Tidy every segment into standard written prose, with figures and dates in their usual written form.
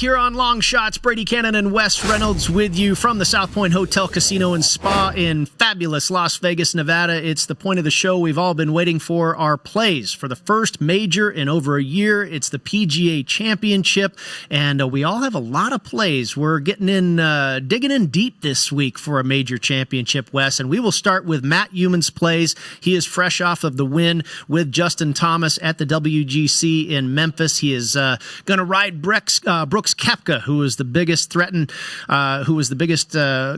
here on Long Shots. Brady, Kannon, and Wes Reynolds with you from the South Point Hotel, Casino, and Spa in fabulous Las Vegas, Nevada. It's the point of the show we've all been waiting for, our plays for the first major in over a year. It's the PGA Championship, and we all have a lot of plays. We're getting in, digging in deep this week for a major championship, Wes, and we will start with Matt Euman's plays. He is fresh off of the win with Justin Thomas at the WGC in Memphis. He is going to ride Brooks Koepka, who was the biggest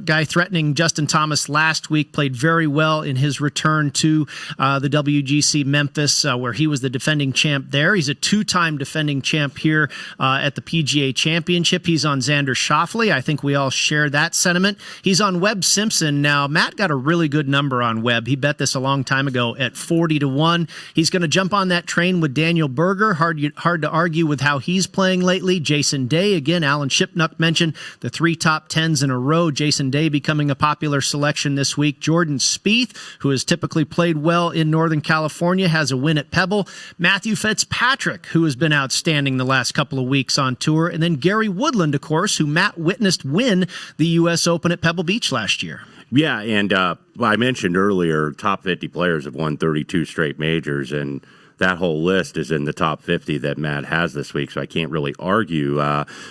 guy threatening Justin Thomas last week. Played very well in his return to the WGC Memphis, where he was the defending champ there. He's a two-time defending champ here at the PGA Championship. He's on Xander Schauffele. I think we all share that sentiment. He's on Webb Simpson. Now, Matt got a really good number on Webb. He bet this a long time ago at 40-1. He's going to jump on that train with Daniel Berger. Hard to argue with how he's playing lately. Jason Day, again, Alan Shipnuck mentioned the 3 top 10s in a row. Jason Day becoming a popular selection this week. Jordan Spieth, who has typically played well in Northern California, has a win at Pebble. Matthew Fitzpatrick, who has been outstanding the last couple of weeks on tour. And then Gary Woodland, of course, who Matt witnessed win the U.S. Open at Pebble Beach last year. Yeah, and I mentioned earlier, top 50 players have won 32 straight majors, and that whole list is in the top 50 that Matt has this week, so I can't really argue.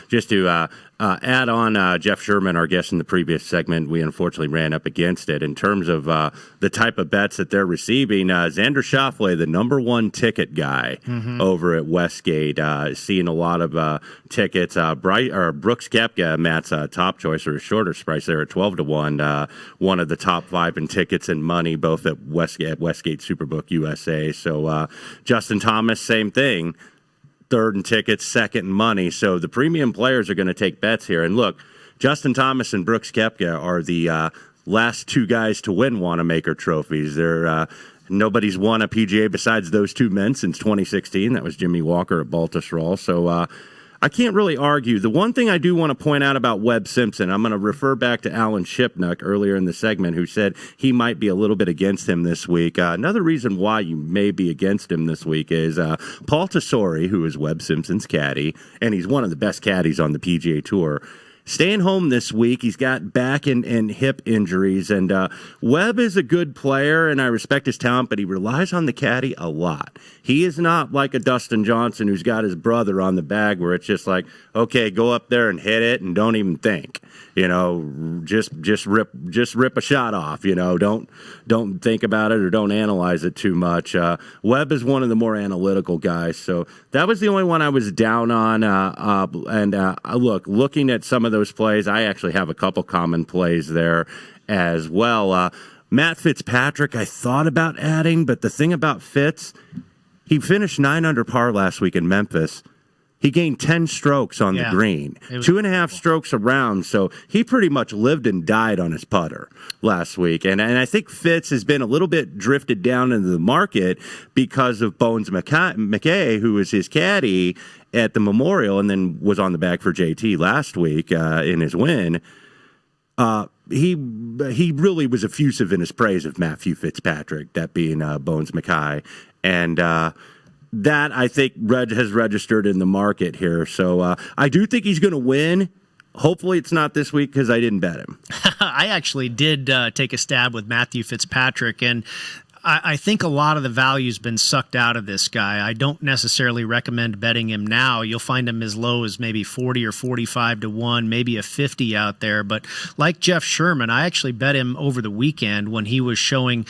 Just to add on Jeff Sherman, our guest in the previous segment, we unfortunately ran up against it. In terms of the type of bets that they're receiving, Xander Schauffele, the #1 ticket guy over at Westgate, seeing a lot of tickets. Brooks Koepka, Matt's top choice, or his shorter price there at 12-1, one of the top 5 in tickets and money, both at Westgate Superbook USA. So Justin Thomas, same thing. 3rd in tickets, 2nd in money. So the premium players are going to take bets here. And look, Justin Thomas and Brooks Koepka are the last 2 guys to win Wanamaker trophies. They're nobody's won a PGA besides those 2 men since 2016. That was Jimmy Walker at Baltusrol. So I can't really argue. The one thing I do want to point out about Webb Simpson, I'm going to refer back to Alan Shipnuck earlier in the segment, who said he might be a little bit against him this week. Another reason why you may be against him this week is Paul Tesori, who is Webb Simpson's caddy, and he's one of the best caddies on the PGA Tour, staying home this week. He's got back and hip injuries, and Webb is a good player, and I respect his talent, but he relies on the caddy a lot. He is not like a Dustin Johnson who's got his brother on the bag, where it's just like, okay, go up there and hit it and don't even think. You know, just rip a shot off. You know, don't think about it or don't analyze it too much. Webb is one of the more analytical guys, so that was the only one I was down on. Looking at some of those plays, I actually have a couple common plays there as well. Matt Fitzpatrick, I thought about adding, but the thing about Fitz, he finished 9 under par last week in Memphis. He gained 10 strokes on the green, 2.5 strokes around, so he pretty much lived and died on his putter last week. And I think Fitz has been a little bit drifted down into the market because of Bones McKay, who was his caddy at the Memorial and then was on the bag for JT last week in his win. He really was effusive in his praise of Matthew Fitzpatrick, that being Bones McKay. And that, I think, has registered in the market here. So I do think he's going to win. Hopefully it's not this week because I didn't bet him. I actually did take a stab with Matthew Fitzpatrick, and I think a lot of the value's been sucked out of this guy. I don't necessarily recommend betting him now. You'll find him as low as maybe 40 or 45-1, maybe a 50 out there. But like Jeff Sherman, I actually bet him over the weekend when he was showing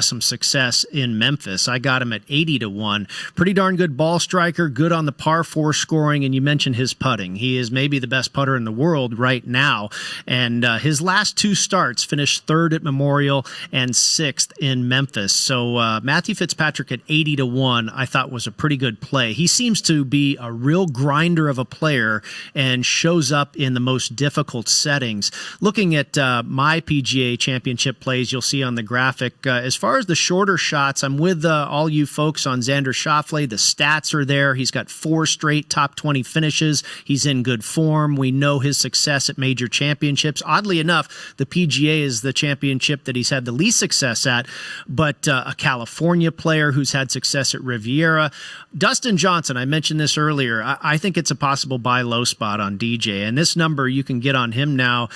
some success in Memphis. I got him at 80-1. Pretty darn good ball striker, good on the par 4 scoring, and you mentioned his putting. He is maybe the best putter in the world right now. And his last 2 starts finished 3rd at Memorial and 6th in Memphis. So Matthew Fitzpatrick at 80-1, I thought was a pretty good play. He seems to be a real grinder of a player and shows up in the most difficult settings. Looking at my PGA Championship plays, you'll see on the graphic, as far as the shorter shots, I'm with all you folks on Xander Schauffele. The stats are there. He's got 4 straight top 20 finishes. He's in good form. We know his success at major championships. Oddly enough, the PGA is the championship that he's had the least success at, but but a California player who's had success at Riviera. Dustin Johnson, I mentioned this earlier. I think it's a possible buy low spot on DJ, and this number you can get on him now,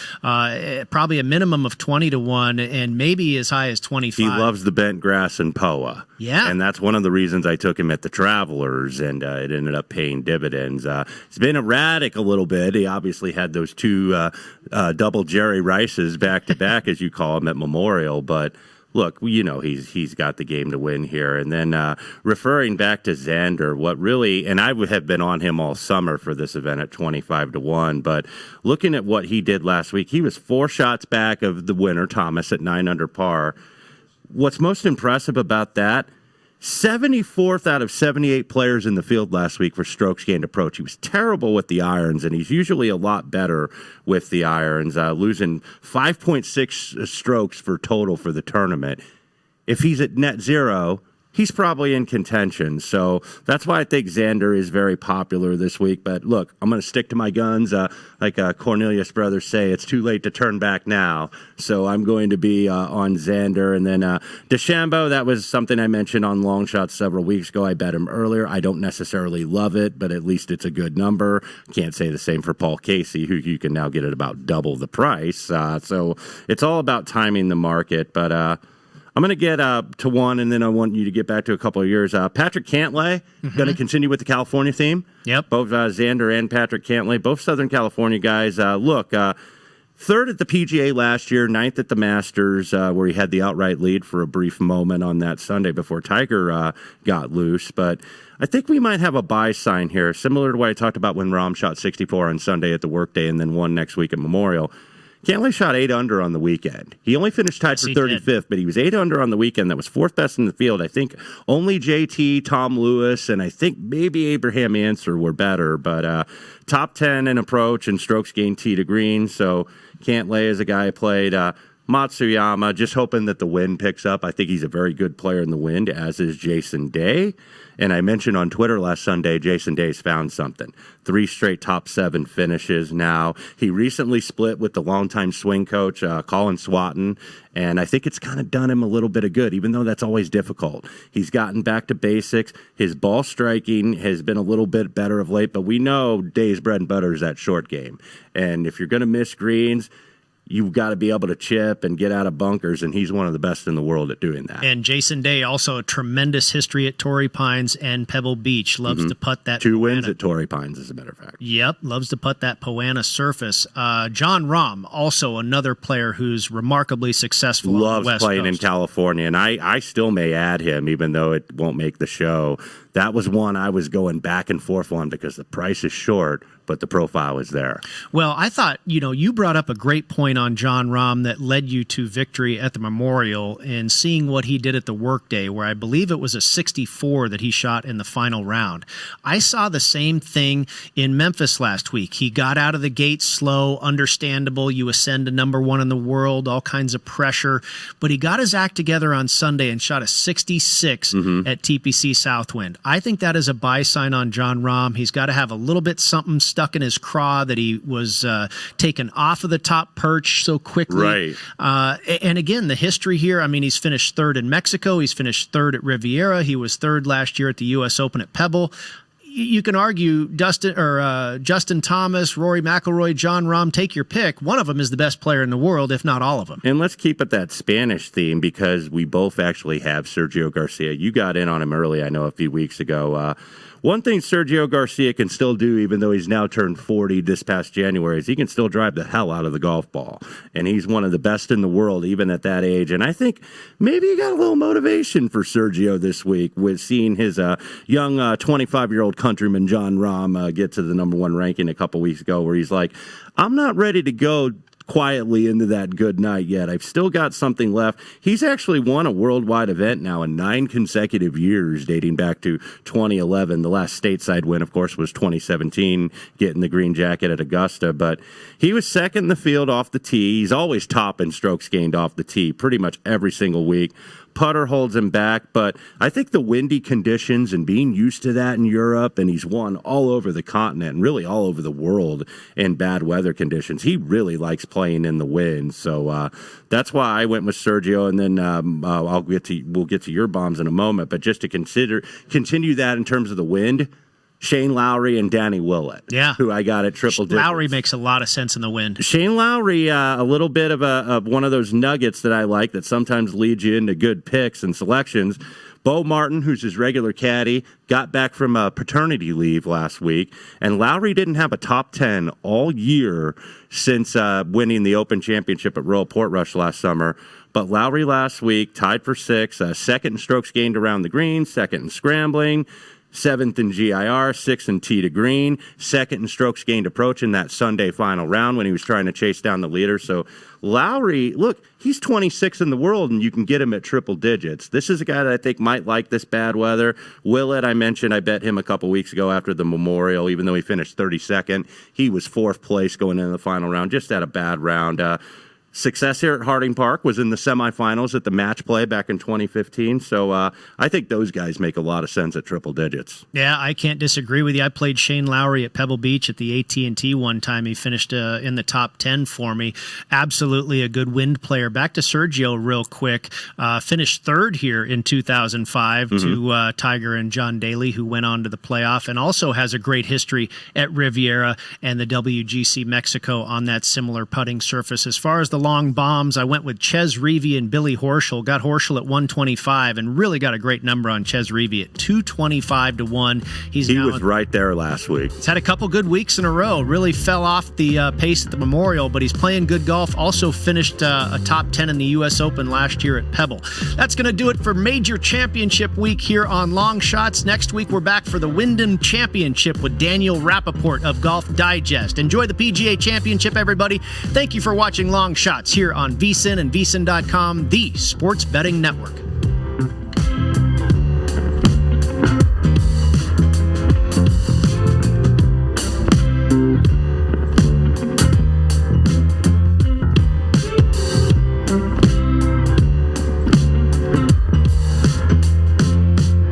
probably a minimum of 20-1, and maybe as high as 25. He loves the bent grass and POA. Yeah. And that's one of the reasons I took him at the Travelers, and it ended up paying dividends. He's been erratic a little bit. He obviously had those two double Jerry Rices back-to-back, as you call them, at Memorial. But, look, you know he's got the game to win here. And then referring back to Xander, what really – and I would have been on him all summer for this event at 25-1. But looking at what he did last week, he was 4 shots back of the winner, Thomas, at 9 under par. What's most impressive about that, 74th out of 78 players in the field last week for strokes gained approach. He was terrible with the irons, and he's usually a lot better with the irons, losing 5.6 strokes for total for the tournament. If he's at net zero, he's probably in contention. So that's why I think Xander is very popular this week. But look, I'm going to stick to my guns. Like Cornelius brothers say, it's too late to turn back now. So I'm going to be on Xander. And then DeChambeau, that was something I mentioned on Long Shots several weeks ago. I bet him earlier. I don't necessarily love it, but at least it's a good number. Can't say the same for Paul Casey, who you can now get at about double the price. So it's all about timing the market. But I'm going to get to one, and then I want you to get back to a couple of years. Patrick Cantlay, going to continue with the California theme. Yep. Both Xander and Patrick Cantlay, both Southern California guys. Look, 3rd at the PGA last year, 9th at the Masters, where he had the outright lead for a brief moment on that Sunday before Tiger got loose. But I think we might have a buy sign here, similar to what I talked about when Rahm shot 64 on Sunday at the Workday and then won next week at Memorial. Cantlay shot 8 under on the weekend. He only finished tied for 35th, but he was 8 under on the weekend. That was 4th best in the field. I think only JT, Tom Lewis, and I think maybe Abraham Answer were better. But top 10 in approach and strokes gained tee to green. So Cantlay is a guy I played. Matsuyama, just hoping that the wind picks up. I think he's a very good player in the wind, as is Jason Day. And I mentioned on Twitter last Sunday, Jason Day's found something. 3 straight top 7 finishes now. He recently split with the longtime swing coach, Colin Swatton, and I think it's kind of done him a little bit of good, even though that's always difficult. He's gotten back to basics. His ball striking has been a little bit better of late, but we know Day's bread and butter is that short game. And if you're going to miss greens, you've got to be able to chip and get out of bunkers, and he's one of the best in the world at doing that. And Jason Day, also a tremendous history at Torrey Pines and Pebble Beach. Loves to putt that. 2 wins at Torrey Pines, as a matter of fact. Yep, loves to putt that Poana surface. John Rahm, also another player who's remarkably successful on the West playing Coast. In California, and I still may add him, even though it won't make the show. That was one I was going back and forth on because the price is short, but the profile is there. Well, I thought, you brought up a great point on John Rahm that led you to victory at the Memorial, and seeing what he did at the Workday, where I believe it was a 64 that he shot in the final round. I saw the same thing in Memphis last week. He got out of the gate slow, understandable. You ascend to number 1 in the world, all kinds of pressure. But he got his act together on Sunday and shot a 66 at TPC Southwind. I think that is a buy sign on John Rahm. He's got to have a little bit something stuck in his craw that he was taken off of the top perch so quickly. Right. And again, the history here, I mean, he's finished 3rd in Mexico. He's finished 3rd at Riviera. He was 3rd last year at the U.S. Open at Pebble. You can argue Justin Thomas, Rory McIlroy, John Rahm, take your pick. One of them is the best player in the world, if not all of them. And let's keep it that Spanish theme, because we both actually have Sergio Garcia. You got in on him early, I know, a few weeks ago. One thing Sergio Garcia can still do, even though he's now turned 40 this past January, is he can still drive the hell out of the golf ball. And he's one of the best in the world, even at that age. And I think maybe you got a little motivation for Sergio this week with seeing his young 25-year-old countryman, John Rahm, get to the number 1 ranking a couple weeks ago, where he's like, I'm not ready to go quietly into that good night yet. I've still got something left. He's actually won a worldwide event now in 9 consecutive years, dating back to 2011. The last stateside win, of course, was 2017, getting the green jacket at Augusta. But he was 2nd in the field off the tee. He's always top in strokes gained off the tee pretty much every single week. putter holds him back, but I think the windy conditions and being used to that in Europe, and he's won all over the continent and really all over the world in bad weather conditions. He really likes playing in the wind, so that's why I went with Sergio. And then we'll get to your bombs in a moment, but just to continue that in terms of the wind. Shane Lowry and Danny Willett, who I got at triple digits. Lowry makes a lot of sense in the wind. Shane Lowry, a little bit of one of those nuggets that I like that sometimes leads you into good picks and selections. Bo Martin, who's his regular caddy, got back from paternity leave last week, and Lowry didn't have a top 10 all year since winning the Open Championship at Royal Portrush last summer. But Lowry last week tied for 6th, second in strokes gained around the green, second in scrambling, 7th in GIR, 6th in tee to green, 2nd in strokes gained approach in that Sunday final round when he was trying to chase down the leader. So Lowry, look, he's 26th in the world, and you can get him at triple digits. This is a guy that I think might like this bad weather. Willett, I mentioned, I bet him a couple weeks ago after the Memorial, even though he finished 32nd. He was 4th place going into the final round, just had a bad round. Success here at Harding Park was in the semifinals at the match play back in 2015. So I think those guys make a lot of sense at triple digits. Yeah, I can't disagree with you. I played Shane Lowry at Pebble Beach at the AT&T one time. He finished in the top 10 for me. Absolutely a good wind player. Back to Sergio real quick. Finished 3rd here in 2005 to Tiger and John Daly, who went on to the playoff, and also has a great history at Riviera and the WGC Mexico on that similar putting surface. As far as the long bombs, I went with Ches Reavie and Billy Horschel. Got Horschel at 125 and really got a great number on Ches Reavie at 225 to 1. He was right there last week. He's had a couple good weeks in a row. Really fell off the pace at the Memorial, but he's playing good golf. Also finished a top 10 in the U.S. Open last year at Pebble. That's going to do it for Major Championship Week here on Long Shots. Next week, we're back for the Wyndham Championship with Daniel Rappaport of Golf Digest. Enjoy the PGA Championship, everybody. Thank you for watching Long Shots here on VSiN and VSiN.com, the sports betting network.